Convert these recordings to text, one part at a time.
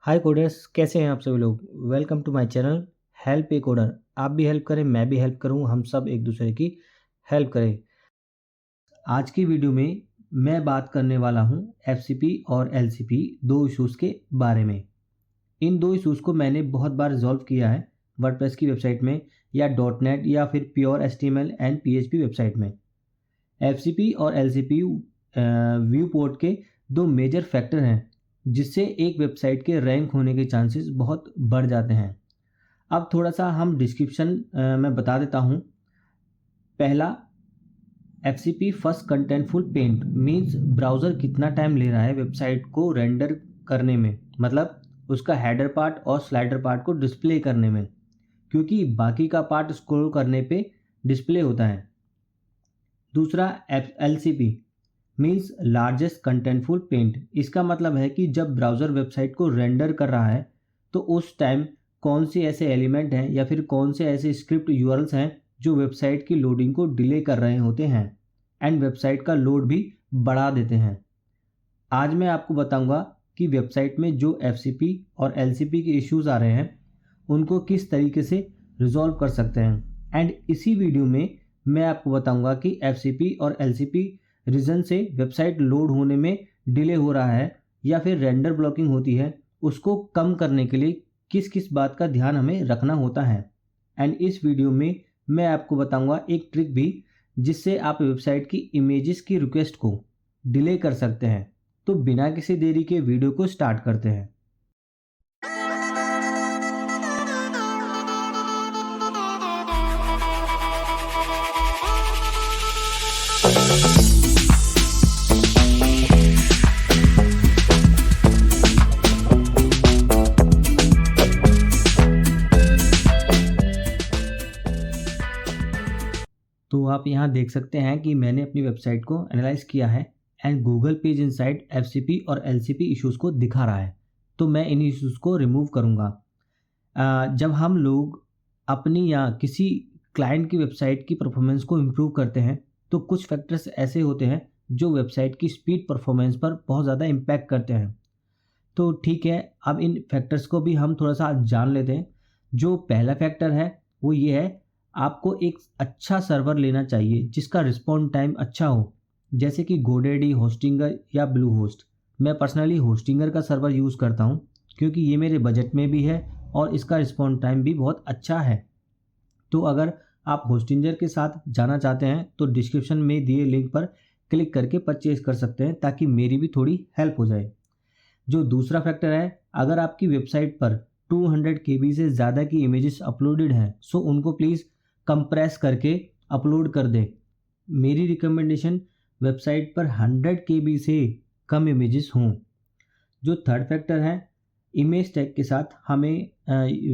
हाय coders, कैसे हैं आप सभी लोग। Welcome to my channel help a coder. आप भी हेल्प करें, मैं भी हेल्प करूं, हम सब एक दूसरे की हेल्प करें। आज की वीडियो में मैं बात करने वाला हूं एफसीपी और एलसीपी दो इशूज़ के बारे में। इन दो इशूज़ को मैंने बहुत बार रिजॉल्व किया है वर्डप्रेस की वेबसाइट में या डॉट नेट या फिर pure HTML and PHP website में। एफसीपी और एलसीपी व्यू पोर्ट के दो मेजर फैक्टर हैं जिससे एक वेबसाइट के रैंक होने के चांसेस बहुत बढ़ जाते हैं। अब थोड़ा सा हम डिस्क्रिप्शन में बता देता हूँ। पहला, FCP first contentful paint means browser कितना टाइम ले रहा है वेबसाइट को रेंडर करने में, मतलब उसका हेडर पार्ट और स्लाइडर पार्ट को डिस्प्ले करने में, क्योंकि बाकी का पार्ट स्क्रॉल करने पे डिस्प्ले होता है। दूसरा, एलसीपी मीन्स लार्जेस्ट कंटेंटफुल पेंट। इसका मतलब है कि जब ब्राउज़र वेबसाइट को रेंडर कर रहा है तो उस टाइम कौन से ऐसे एलिमेंट हैं या फिर कौन से ऐसे स्क्रिप्ट यूआरएल्स हैं जो वेबसाइट की लोडिंग को डिले कर रहे होते हैं एंड वेबसाइट का लोड भी बढ़ा देते हैं। आज मैं आपको बताऊंगा कि वेबसाइट में जो एफसीपी और एलसीपी के इश्यूज आ रहे हैं उनको किस तरीके से रिजॉल्व कर सकते हैं। एंड इसी वीडियो में मैं आपको बताऊंगा कि एफसीपी और एलसीपी रीजन से वेबसाइट लोड होने में डिले हो रहा है या फिर रेंडर ब्लॉकिंग होती है, उसको कम करने के लिए किस किस बात का ध्यान हमें रखना होता है। एंड इस वीडियो में मैं आपको बताऊंगा एक ट्रिक भी जिससे आप वेबसाइट की इमेजेस की रिक्वेस्ट को डिले कर सकते हैं। तो बिना किसी देरी के वीडियो को स्टार्ट करते हैं। तो आप यहाँ देख सकते हैं कि मैंने अपनी वेबसाइट को एनालाइज किया है and Google page inside FCP और एलसीपी इश्यूज़ को दिखा रहा है। तो मैं इन इश्यूज़ को रिमूव करूँगा। जब हम लोग अपनी या किसी क्लाइंट की वेबसाइट की परफॉर्मेंस को इम्प्रूव करते हैं तो कुछ फैक्टर्स ऐसे होते हैं जो वेबसाइट की स्पीड परफॉर्मेंस पर बहुत ज़्यादा इम्पैक्ट करते हैं। तो ठीक है, अब इन फैक्टर्स को भी हम थोड़ा सा जान लेते हैं। जो पहला फैक्टर है वो ये है, आपको एक अच्छा सर्वर लेना चाहिए जिसका रिस्पॉन्ड टाइम अच्छा हो, जैसे कि गोडेडी, होस्टिंगर या ब्लू होस्ट। मैं पर्सनली होस्टिंगर का सर्वर यूज़ करता हूँ क्योंकि ये मेरे बजट में भी है और इसका रिस्पॉन्ड टाइम भी बहुत अच्छा है। तो अगर आप होस्टिंगर के साथ जाना चाहते हैं तो डिस्क्रिप्शन में दिए लिंक पर क्लिक करके परचेज कर सकते हैं ताकि मेरी भी थोड़ी हेल्प हो जाए। जो दूसरा फैक्टर है, अगर आपकी वेबसाइट पर 200 KB से ज़्यादा की इमेजेस अपलोडेड हैं सो उनको प्लीज़ कंप्रेस करके अपलोड कर दें। मेरी रिकमेंडेशन वेबसाइट पर 100 KB से कम इमेजेस हों। जो थर्ड फैक्टर है, इमेज टैग के साथ हमें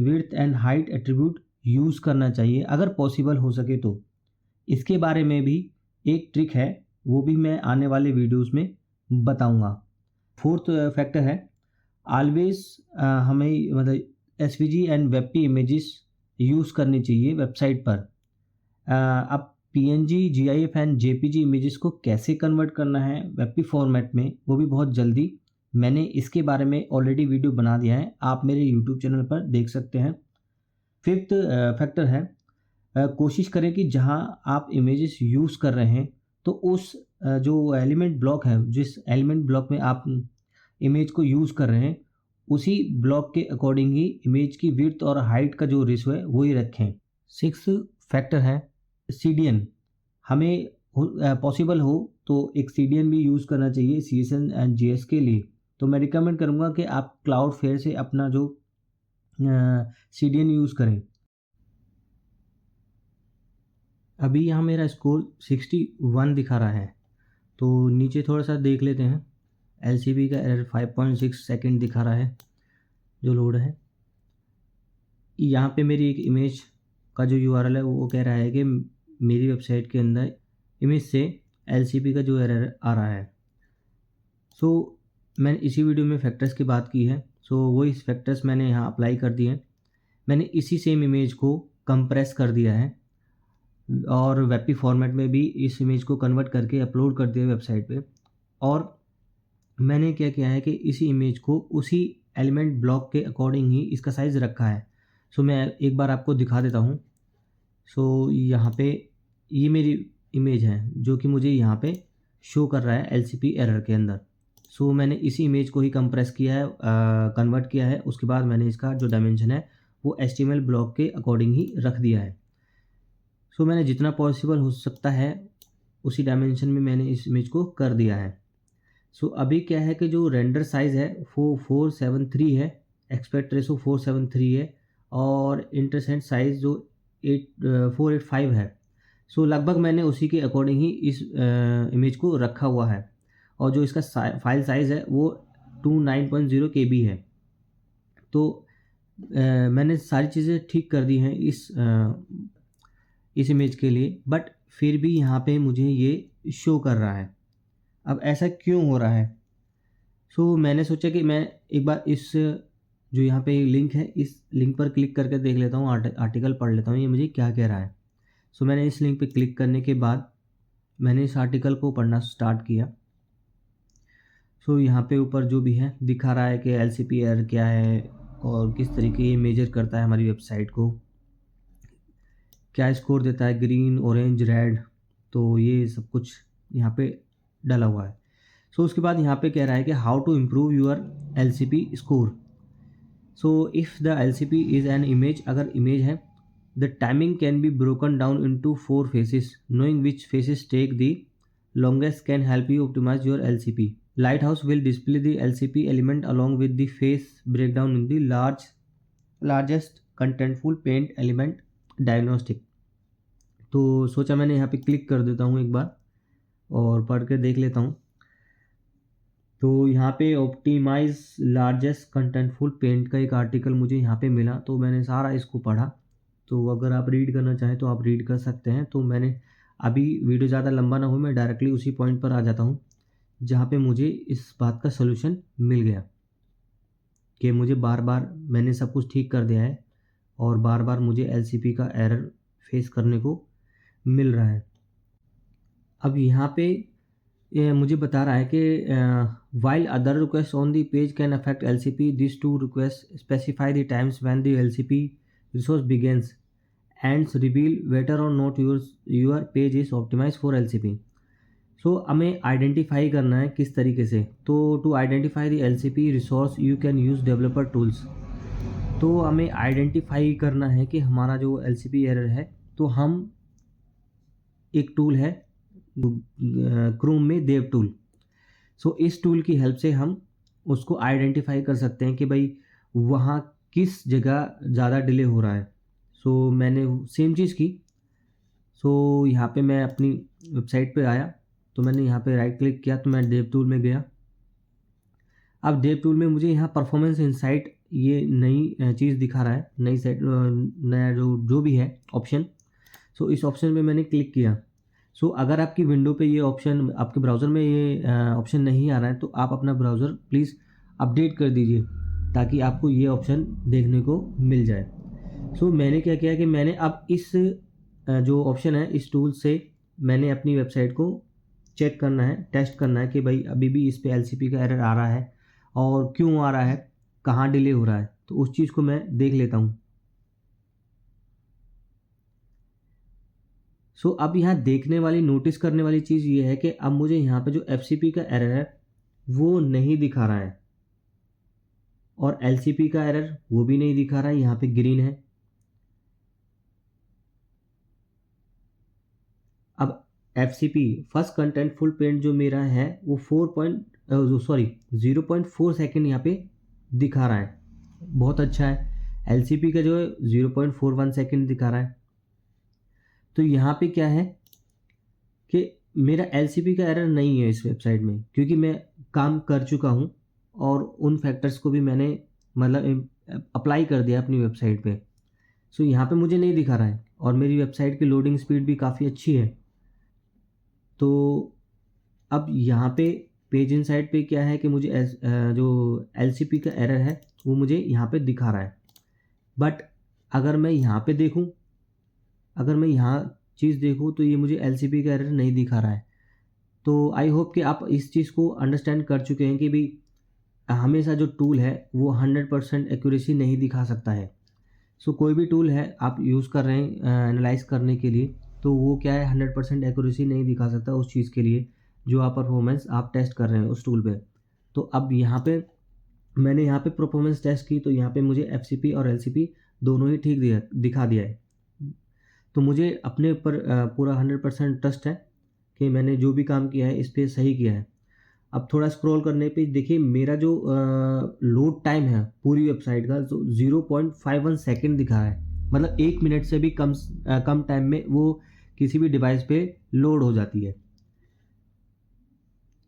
width and height attribute use करना चाहिए अगर पॉसिबल हो सके तो। इसके बारे में भी एक ट्रिक है, वो भी मैं आने वाले वीडियोस में बताऊंगा। फोर्थ फैक्टर है, ऑलवेज हमें मतलब SVG and WebP images use करनी चाहिए वेबसाइट पर। अब PNG, GIF and JPG images को कैसे कन्वर्ट करना है वेबपी फॉर्मेट में, वो भी बहुत जल्दी मैंने इसके बारे में ऑलरेडी वीडियो बना दिया है, आप मेरे यूट्यूब चैनल पर देख सकते हैं। फिफ्थ फैक्टर है, कोशिश करें कि जहां आप इमेजेस यूज़ कर रहे हैं तो उस जो एलिमेंट ब्लॉक है, जिस एलिमेंट ब्लॉक में आप इमेज को यूज़ कर रहे हैं उसी ब्लॉक के अकॉर्डिंग ही इमेज की विड्थ और हाइट का जो रेशो है वही रखें। सिक्स फैक्टर है, सीडीएन। हमें पॉसिबल हो तो एक सीडीएन भी यूज़ करना चाहिए सीएसएन एंड जीएस के लिए। तो मैं रिकमेंड करूँगा कि आप क्लाउडफ्लेयर से अपना जो सीडीएन यूज़ करें। अभी यहाँ मेरा स्कोर 61 दिखा रहा है, तो नीचे थोड़ा सा देख लेते हैं। एलसीबी का एरर 5.6 सेकेंड दिखा रहा है जो लोड है। यहाँ पे मेरी एक इमेज का जो यूआरएल है वो कह रहा है कि मेरी वेबसाइट के अंदर इमेज से एलसीबी का जो एरर आ रहा है। सो मैंने इसी वीडियो में फैक्टर्स की बात की है, सो वो इस फैक्टर्स मैंने यहाँ अप्लाई कर दिए हैं। मैंने इसी सेम इमेज को कंप्रेस कर दिया है और वेबपी फॉर्मेट में भी इस इमेज को कन्वर्ट करके अपलोड कर दिया वेबसाइट पे। और मैंने क्या किया है कि इसी इमेज को उसी एलिमेंट ब्लॉक के अकॉर्डिंग ही इसका साइज़ रखा है। सो मैं एक बार आपको दिखा देता हूँ। सो यहाँ पे ये मेरी इमेज है जो कि मुझे यहाँ पे शो कर रहा है एलसीपी एरर के अंदर। सो मैंने इसी इमेज को ही कंप्रेस किया है, कन्वर्ट किया है। उसके बाद मैंने इसका जो डायमेंशन है वो एचटीएमएल ब्लॉक के अकॉर्डिंग ही रख दिया है। सो मैंने जितना पॉसिबल हो सकता है उसी डायमेंशन में मैंने इस इमेज को कर दिया है। सो अभी क्या है कि जो रेंडर साइज़ है वो 473 है, एक्सपेक्ट रेशो 473 है और इंटरसेंट साइज़ जो 485 है। सो लगभग मैंने उसी के अकॉर्डिंग ही इस इमेज को रखा हुआ है और जो इसका फाइल साइज़ है वो 29.0 KB है। तो मैंने सारी चीज़ें ठीक कर दी हैं इस इमेज के लिए, बट फिर भी यहाँ पे मुझे ये शो कर रहा है। अब ऐसा क्यों हो रहा है? सो मैंने सोचा कि मैं एक बार इस जो यहाँ पे लिंक है इस लिंक पर क्लिक करके देख लेता हूँ, आर्टिकल पढ़ लेता हूँ ये मुझे क्या कह रहा है। सो मैंने इस लिंक पे क्लिक करने के बाद मैंने इस आर्टिकल को पढ़ना स्टार्ट किया। सो यहाँ पे ऊपर जो भी है दिखा रहा है कि एलसीपी एरर क्या है और किस तरीके ये मेजर करता है हमारी वेबसाइट को, क्या स्कोर देता है, ग्रीन, ऑरेंज, रेड। तो ये सब कुछ यहाँ पे डाला हुआ है। सो उसके बाद यहाँ पे कह रहा है कि how to improve your LCP score. So if the LCP is an image, अगर इमेज है, the timing can be broken down into 4 phases, knowing which phases take the longest can help you optimize your LCP. Lighthouse will display the LCP element along with the face breakdown in the largest contentful paint element diagnostic. तो सोचा मैंने यहाँ पे click कर देता हूँ एक बार और पढ़ के देख लेता हूँ। तो यहाँ पे ऑप्टिमाइज लार्जेस्ट कंटेंटफुल पेंट का एक आर्टिकल मुझे यहाँ पे मिला, तो मैंने सारा इसको पढ़ा। तो अगर आप रीड करना चाहें तो आप रीड कर सकते हैं। तो मैंने अभी वीडियो ज़्यादा लंबा ना हो, मैं डायरेक्टली उसी पॉइंट पर आ जाता हूँ जहाँ पे मुझे इस बात का सलूशन मिल गया कि मुझे बार बार मैंने सब कुछ ठीक कर दिया है और बार बार मुझे एलसीपी का एरर फेस करने को मिल रहा है। अब यहाँ पे मुझे बता रहा है कि while other request on the page can affect LCP, this two request specify the times when the LCP resource begins ends reveal whether or not your page is optimize for LCP. So हमें identify करना है किस तरीके से। तो to identify the LCP resource you can use developer tools. तो हमें identify करना है कि हमारा जो एलसीपी एरर है, तो हम एक टूल है क्रोम में देव टूल। सो इस टूल की हेल्प से हम उसको आइडेंटिफाई कर सकते हैं कि भाई वहाँ किस जगह ज़्यादा डिले हो रहा है। सो मैंने सेम चीज़ की। सो यहाँ पे मैं अपनी वेबसाइट पे आया, तो मैंने यहाँ पे राइट क्लिक किया, तो मैं देव टूल में गया। अब देव टूल में मुझे यहाँ परफॉर्मेंस इनसाइट ये नई चीज़ दिखा रहा है, नई साइट, नया जो भी है ऑप्शन। सो इस ऑप्शन पे मैंने क्लिक किया। सो अगर आपकी विंडो पे ये ऑप्शन, आपके ब्राउज़र में ये ऑप्शन नहीं आ रहा है, तो आप अपना ब्राउज़र प्लीज़ अपडेट कर दीजिए ताकि आपको ये ऑप्शन देखने को मिल जाए। सो मैंने क्या किया कि मैंने अब इस जो ऑप्शन है इस टूल से मैंने अपनी वेबसाइट को चेक करना है, टेस्ट करना है कि भाई अभी भी इस पे एलसीपी का एरर आ रहा है और क्यों आ रहा है, कहाँ डिले हो रहा है। तो उस चीज़ को मैं देख लेता हूँ। सो अब यहाँ देखने वाली, नोटिस करने वाली चीज़ ये है कि अब मुझे यहाँ पे जो एफसीपी का एरर है वो नहीं दिखा रहा है और एलसीपी का एरर वो भी नहीं दिखा रहा है, यहाँ पे ग्रीन है। अब एफसीपी फर्स्ट कंटेंटफुल पेंट जो मेरा है वो 0.4 सेकेंड यहाँ पे दिखा रहा है, बहुत अच्छा है। एलसीपी का जो है 0.41 सेकेंड दिखा रहा है। तो यहाँ पे क्या है कि मेरा एलसीपी का एरर नहीं है इस वेबसाइट में, क्योंकि मैं काम कर चुका हूँ और उन फैक्टर्स को भी मैंने मतलब अप्लाई कर दिया अपनी वेबसाइट पे। सो यहाँ पे मुझे नहीं दिखा रहा है और मेरी वेबसाइट की लोडिंग स्पीड भी काफ़ी अच्छी है। तो अब यहाँ पे पेज इनसाइट पे क्या है कि मुझे जो एलसीपी का एरर है वो मुझे यहाँ पे दिखा रहा है, बट अगर मैं यहाँ पे देखूँ, अगर मैं यहाँ चीज़ देखूँ तो ये मुझे एलसीपी का एरर नहीं दिखा रहा है। तो आई होप कि आप इस चीज़ को अंडरस्टैंड कर चुके हैं कि भाई हमेशा जो टूल है वो 100% एक्यूरेसी नहीं दिखा सकता है। सो कोई भी टूल है आप यूज़ कर रहे हैं एनालाइज़ करने के लिए, तो वो क्या है 100% एक्यूरेसी नहीं दिखा सकता उस चीज़ के लिए जो आप परफॉर्मेंस आप टेस्ट कर रहे हैं उस टूल पे। तो अब यहाँ पे मैंने यहाँ पे परफॉर्मेंस टेस्ट की, तो यहाँ पे मुझे एफसीपी और एलसीपी दोनों ही ठीक दिखा दिया है। तो मुझे अपने ऊपर पूरा 100% ट्रस्ट है कि मैंने जो भी काम किया है इस पे सही किया है। अब थोड़ा स्क्रॉल करने पे देखिए मेरा जो लोड टाइम है पूरी वेबसाइट का, जो 0.51 सेकेंड दिखा है, मतलब 1 मिनट से भी कम टाइम में वो किसी भी डिवाइस पे लोड हो जाती है।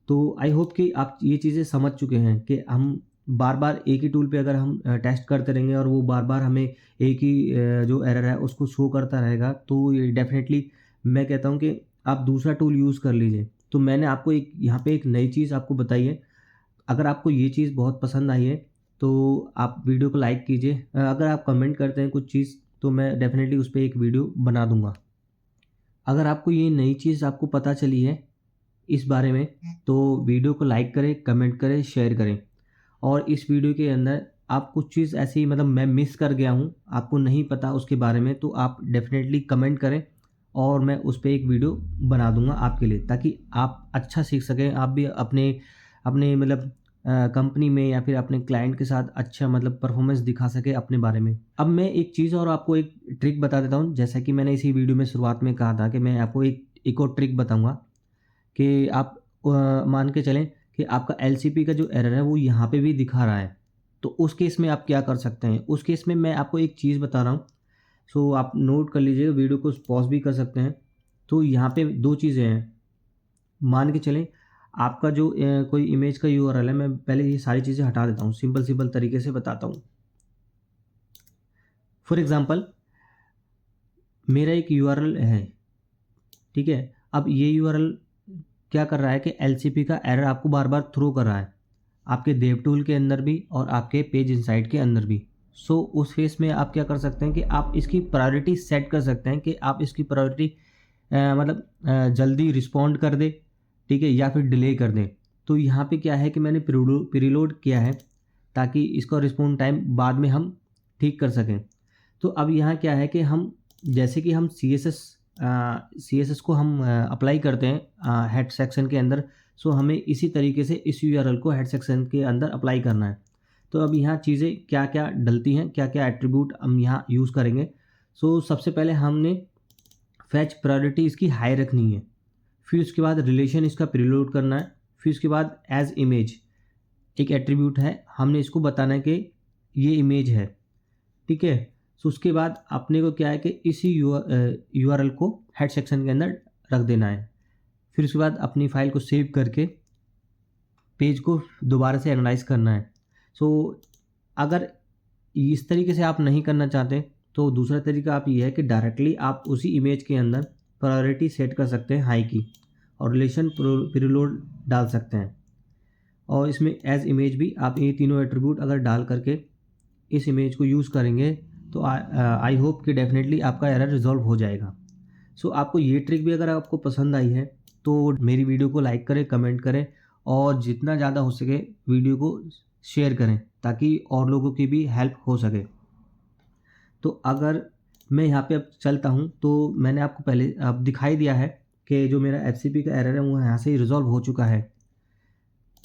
तो आई होप कि आप ये चीज़ें समझ चुके हैं कि हम बार बार एक ही टूल पे अगर हम टेस्ट करते रहेंगे और वो बार बार हमें एक ही जो एरर है उसको शो करता रहेगा, तो ये डेफिनेटली मैं कहता हूँ कि आप दूसरा टूल यूज़ कर लीजिए। तो मैंने आपको एक यहाँ पे एक नई चीज़ आपको बताई है। अगर आपको ये चीज़ बहुत पसंद आई है तो आप वीडियो को लाइक कीजिए। अगर आप कमेंट करते हैं कुछ चीज़ तो मैं डेफिनेटली उस पर एक वीडियो बना दूँगा। अगर आपको ये नई चीज़ आपको पता चली है इस बारे में, तो वीडियो को लाइक करें, कमेंट करें, शेयर करें। और इस वीडियो के अंदर आप कुछ चीज़ ऐसी मतलब मैं मिस कर गया हूँ, आपको नहीं पता उसके बारे में, तो आप डेफ़िनेटली कमेंट करें और मैं उस पे एक वीडियो बना दूँगा आपके लिए, ताकि आप अच्छा सीख सकें। आप भी अपने अपने मतलब कंपनी में या फिर अपने क्लाइंट के साथ अच्छा मतलब परफ़ॉर्मेंस दिखा सकें अपने बारे में। अब मैं एक चीज़ और आपको एक ट्रिक बता देता हूँ, जैसा कि मैंने इसी वीडियो में शुरुआत में कहा था कि मैं आपको एक और ट्रिक बताऊँगा कि आप मान के चलें कि आपका एलसीपी का जो एरर है वो यहाँ पे भी दिखा रहा है। तो उस केस में आप क्या कर सकते हैं? उस केस में मैं आपको एक चीज़ बता रहा हूँ, सो आप नोट कर लीजिए, वीडियो को पॉज़ भी कर सकते हैं। तो यहाँ पे 2 चीज़ें हैं, मान के चलें आपका जो कोई इमेज का यूआरएल है, मैं पहले ये सारी चीज़ें हटा देता हूँ, सिंपल तरीके से बताता हूँ। फॉर एग्ज़ाम्पल मेरा एक यूआरएल है, ठीक है? अब ये यूआरएल क्या कर रहा है कि एलसीपी का एरर आपको बार-बार थ्रो कर रहा है, आपके देव टूल के अंदर भी और आपके पेज इनसाइट के अंदर भी। सो उस फेस में आप क्या कर सकते हैं कि आप इसकी प्रायोरिटी सेट कर सकते हैं कि आप इसकी प्रायोरिटी जल्दी रिस्पॉन्ड कर दे, ठीक है? या फिर डिले कर दें। तो यहाँ पे क्या है कि मैंने प्रीलोड किया है ताकि इसका रिस्पॉन्ड टाइम बाद में हम ठीक कर सकें। तो अब यहाँ क्या है कि हम जैसे कि हम सीएसएस को हम अप्लाई करते हैं हेड सेक्शन के अंदर, सो हमें इसी तरीके से इस यूआरएल को हेड सेक्शन के अंदर अप्लाई करना है। तो अब यहाँ चीज़ें क्या-क्या डलती हैं, क्या-क्या एट्रीब्यूट हम यहाँ यूज़ करेंगे। सो सबसे पहले हमने फेच प्रायोरिटी इसकी हाई रखनी है, फिर उसके बाद रिलेशन इसका प्रीलोड करना है, फिर उसके बाद एज इमेज एक एट्रीब्यूट है, हमने इसको बताना है कि ये इमेज है, ठीक है? सो उसके बाद अपने को क्या है कि इसी यूआरएल को हेड सेक्शन के अंदर रख देना है। फिर उसके बाद अपनी फ़ाइल को सेव करके पेज को दोबारा से एनालाइज़ करना है। सो अगर इस तरीके से आप नहीं करना चाहते तो दूसरा तरीका आप ये है कि डायरेक्टली आप उसी इमेज के अंदर प्रायोरिटी सेट कर सकते हैं हाई की और रिलेशन प्रीलोड डाल सकते हैं। और इसमें एज इमेज भी आप ये तीनों एट्रीब्यूट अगर डाल करके इस इमेज को यूज़ करेंगे तो आई होप कि डेफिनेटली आपका एरर रिजॉल्व हो जाएगा। सो आपको ये ट्रिक भी अगर आपको पसंद आई है तो मेरी वीडियो को लाइक करें, कमेंट करें और जितना ज़्यादा हो सके वीडियो को शेयर करें ताकि और लोगों की भी हेल्प हो सके। तो अगर मैं यहाँ पे अब चलता हूँ तो मैंने आपको पहले अब दिखाई दिया है कि जो मेरा एफसीपी का एरर है वो यहाँ से रिजॉल्व हो चुका है,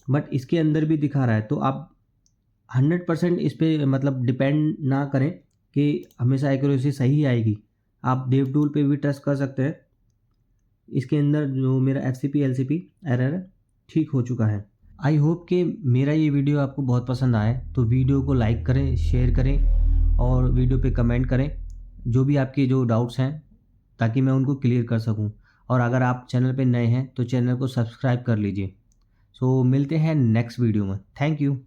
बट इसके अंदर भी दिखा रहा है। तो आप 100% इस पे मतलब डिपेंड ना करें कि हमेशा एक्यूरेसी सही आएगी। आप देव टूल पे भी ट्रस्ट कर सकते हैं। इसके अंदर जो मेरा एफसीपी एलसीपी एरर ठीक हो चुका है। आई होप कि मेरा ये वीडियो आपको बहुत पसंद आए, तो वीडियो को लाइक करें, शेयर करें और वीडियो पे कमेंट करें जो भी आपके जो डाउट्स हैं, ताकि मैं उनको क्लियर कर सकूं। और अगर आप चैनल पे नए हैं तो चैनल को सब्सक्राइब कर लीजिए। सो मिलते हैं नेक्स्ट वीडियो में। Thank you.